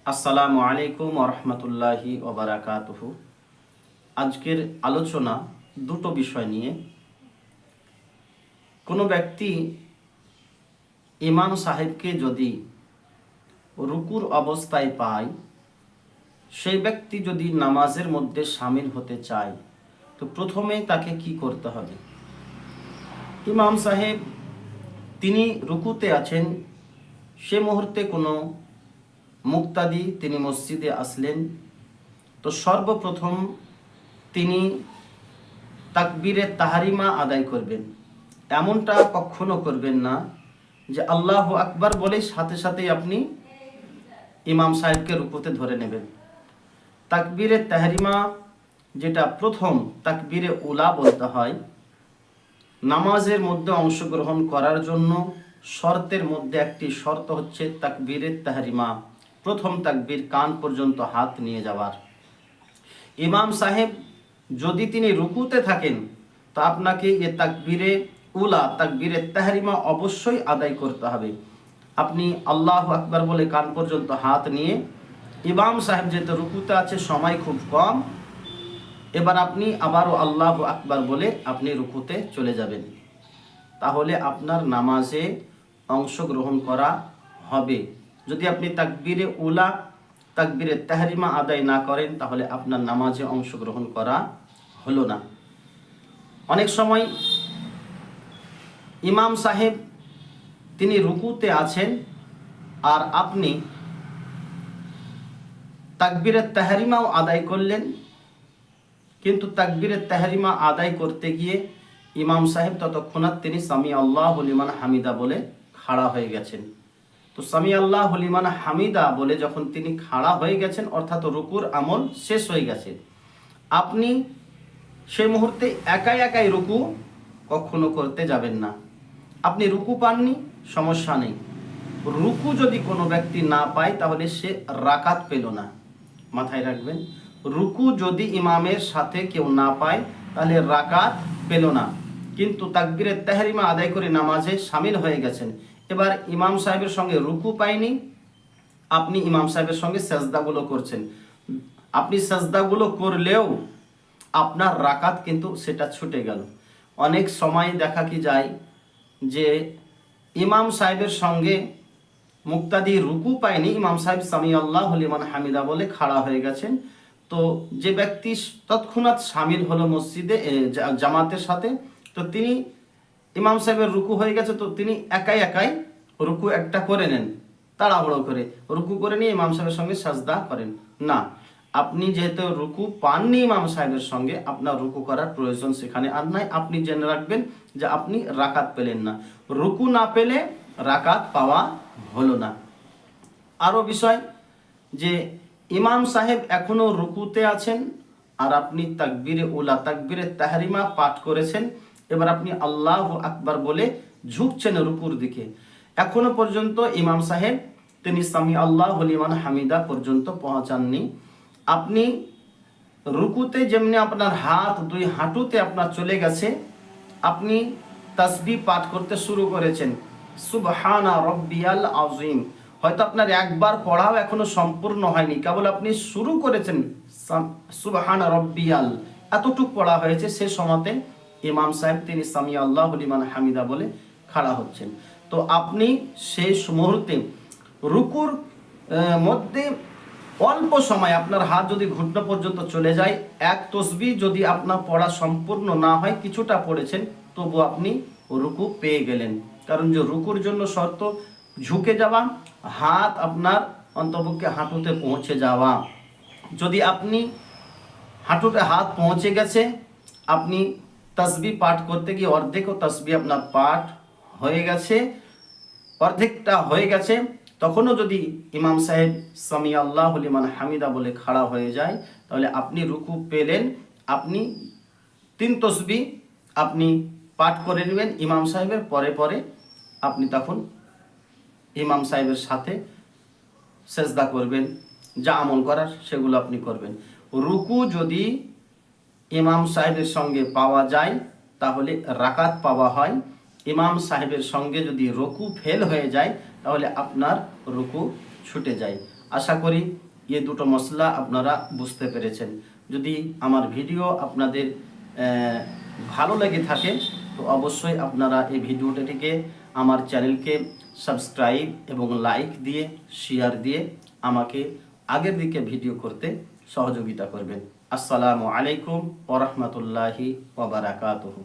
আসসালামু আলাইকুম ওরহমতুল্লাহি ওবারাকাতুহু। আজকের আলোচনা দুটো বিষয় নিয়ে। কোনো ব্যক্তি ইমাম সাহেবকে যদি রুকুর অবস্থায় পায়, সেই ব্যক্তি যদি নামাজের মধ্যে শামিল হতে চায়, তো প্রথমে তাকে কি করতে হবে? ইমাম সাহেব তিনি রুকুতে আছেন, সে মুহূর্তে কোনো মুক্তাদি তিনি মসজিদে আসলেন, তো সর্বপ্রথম তিনি তাকবীরে তাহরিমা আদায় করবেন। এমনটা কখনো করবেন না যে আল্লাহু আকবার বলে সাথে সাথেই আপনি ইমাম সাহেবকে রুকুতে ধরে নেবেন। তাকবীরে তাহরিমা, যেটা প্রথম তাকবীরে উলা বলতে হয়, নামাজের মধ্যে অংশগ্রহণ করার জন্য শর্তের মধ্যে একটি শর্ত হচ্ছে তাকবীরে তাহরিমা, প্রথম তাকবীর কান পর্যন্ত হাত নিয়ে যাওয়ার। ইমাম সাহেব যদি তিনি রুকুতে থাকেন, তা আপনাকে এ তাকবীরে উলা, তাকবীরে তাহরিমা অবশ্যই আদায় করতে হবে। আপনি আল্লাহু আকবার বলে কান পর্যন্ত হাত নিয়ে, ইমাম সাহেব যেহেতু রুকুতে আছে, সময় খুব কম, এবার আপনি আবারও আল্লাহু আকবার বলে আপনি রুকুতে চলে যাবেন। তাহলে আপনার নামাজে অংশগ্রহণ করা হবে। যদি আপনি তাকবীরে উলা, তাকবীরে তাহরিমা আদায় না করেন, তাহলে আপনার নামাজে অংশগ্রহণ করা হলো না। অনেক সময় ইমাম সাহেব তিনি রুকুতে আছেন আর আপনি তাকবীরে তাহরিমাও আদায় করলেন, কিন্তু তাকবীরে তাহরিমা আদায় করতে গিয়ে ইমাম সাহেব ততক্ষণাৎ তিনি সামি আল্লাহু লিমান হামিদা বলে খাড়া হয়ে গেছেন। তো সামি আল্লাহু লিমান হামিদা বলে যখন তিনি খাড়া হয়ে গেছেন, অর্থাৎ রুকুর আমল শেষ হয়ে গেছে, আপনি সেই মুহূর্তে একাই একাই রুকু কখনো করতে যাবেন না। আপনি রুকু পাননি, সমস্যা নেই। রুকু যদি কোনো ব্যক্তি না পায়, তাহলে সে রাকাত পেল না। মাথায় রাখবেন, রুকু যদি ইমামের সাথে কেউ না পায়, তাহলে রাকাত পেল না। কিন্তু তাকবীরে তাহরিমা আদায় করে নামাজে শামিল হয়ে গেছেন, এবার ইমাম সাহেবের সঙ্গে রুকু পায়নি, আপনি ইমাম সাহেবের সঙ্গে সেজদাগুলো করছেন। আপনি সেজদাগুলো করলেও আপনার রাকাত কিন্তু সেটা ছুটে গেল। অনেক সময় দেখা কি যায় যে ইমাম সাহেবের সঙ্গে মুক্তাদি রুকু পায়নি, ইমাম সাহেব সামি আল্লাহু লিমান হামিদা বলে খাড়া হয়ে গেছেন, তো যে ব্যক্তি তৎক্ষণাৎ শামিল হলো মসজিদে জামাতের সাথে, তো তিনি ইমাম সাহেবের রুকু হয়ে গেছে, তো তিনি একাই একাই রুকু একটা করে নেন, তাড়াহুড়ো করে রুকু করে নিয়ে ইমাম সাহেবের সঙ্গে সাজদা করেন না। আপনি যেহেতু রুকু পাননি ইমাম সাহেবের সঙ্গে, আপনার রুকু করার প্রয়োজন সেখানে আর নাই। আপনি জেনে রাখবেন যে আপনি রাকাত পেলেন না, রুকু না পেলে রাকাত পাওয়া হলো না। আরও বিষয় যে ইমাম সাহেব এখনো রুকুতে আছেন আর আপনি তাকবীরে উলা, তাকবীরে তাহরিমা পাঠ করেছেন, এবার আপনি আল্লাহু আকবার বলে ঝুঁকছেন রুকুর দিকে। এখনো পর্যন্ত ইমাম সাহেব তিনি সামি আল্লাহু লিমান হামিদা পর্যন্ত পৌঁছাননি। আপনি রুকুতে যেমনি আপনার হাত দুই হাঁটুতে আপনার চলে গেছে, আপনি তাসবিহ পাঠ করতে শুরু করেছেন, সুবহানা রব্বিয়াল আযীম, হয়তো আপনার একবার পড়াও এখনো সম্পূর্ণ হয়নি, কেবল আপনি শুরু করেছেন সুবহানা রব্বিয়াল, এতটুকু পড়া হয়েছে। সে সময়তে ইমাম সাহেব তিনি সামি আল্লাহু লিমান হামিদা বলে খাড়া হচ্ছেন। তো আপনি সেই মুহূর্তে রুকুর মধ্যে অল্প সময় আপনার হাত যদি ঘুটনো পর্যন্ত চলে যায়, এক তসবিহ যদি আপনার পড়া সম্পূর্ণ না হয়, কিছুটা পড়েছেন, তবু আপনি রুকু পেয়ে গেলেন। কারণ যে রুকুর জন্য শর্ত ঝুঁকে যাওয়া, হাত আপনার অন্তপক্ষে হাঁটুতে পৌঁছে যাওয়া। যদি আপনি হাঁটুতে হাত পৌঁছে গেছে, আপনি তাসবিহ পাঠ করতে গিয়ে অর্ধেকও তাসবিহ আপনার পাঠ হয়ে গেছে, অর্ধেকটা হয়ে গেছে, তখনও যদি ইমাম সাহেব সামি আল্লাহু লিমান হামিদা বলে খাড়া হয়ে যায়, তাহলে আপনি রুকু পেলেন। আপনি 3 তসবিহ আপনি পাঠ করে নেবেন ইমাম সাহেবের পরে পরে, আপনি তখন ইমাম সাহেবের সাথে সেজদা করবেন, যা আমল করার সেগুলো আপনি করবেন। রুকু যদি ইমাম সাহেবের সঙ্গে পাওয়া যায়, তাহলে রাকাত পাওয়া হয়। ইমাম সাহেবের সঙ্গে যদি রুকু ফেল হয়ে যায়, তাহলে আপনার রুকু ছুটে যায়। আশা করি এই দুটো মশলা আপনারা বুঝতে পেরেছেন। যদি আমার ভিডিও আপনাদের ভালো লেগে থাকে তো অবশ্যই আপনারা এই ভিডিওটিকে আমার চ্যানেলকে সাবস্ক্রাইব এবং লাইক দিয়ে শেয়ার দিয়ে আমাকে আগের দিকে ভিডিও করতে সহযোগিতা করবেন। আসসালামু আলাইকুম ওয়া রাহমাতুল্লাহি ওয়া বারাকাতুহু।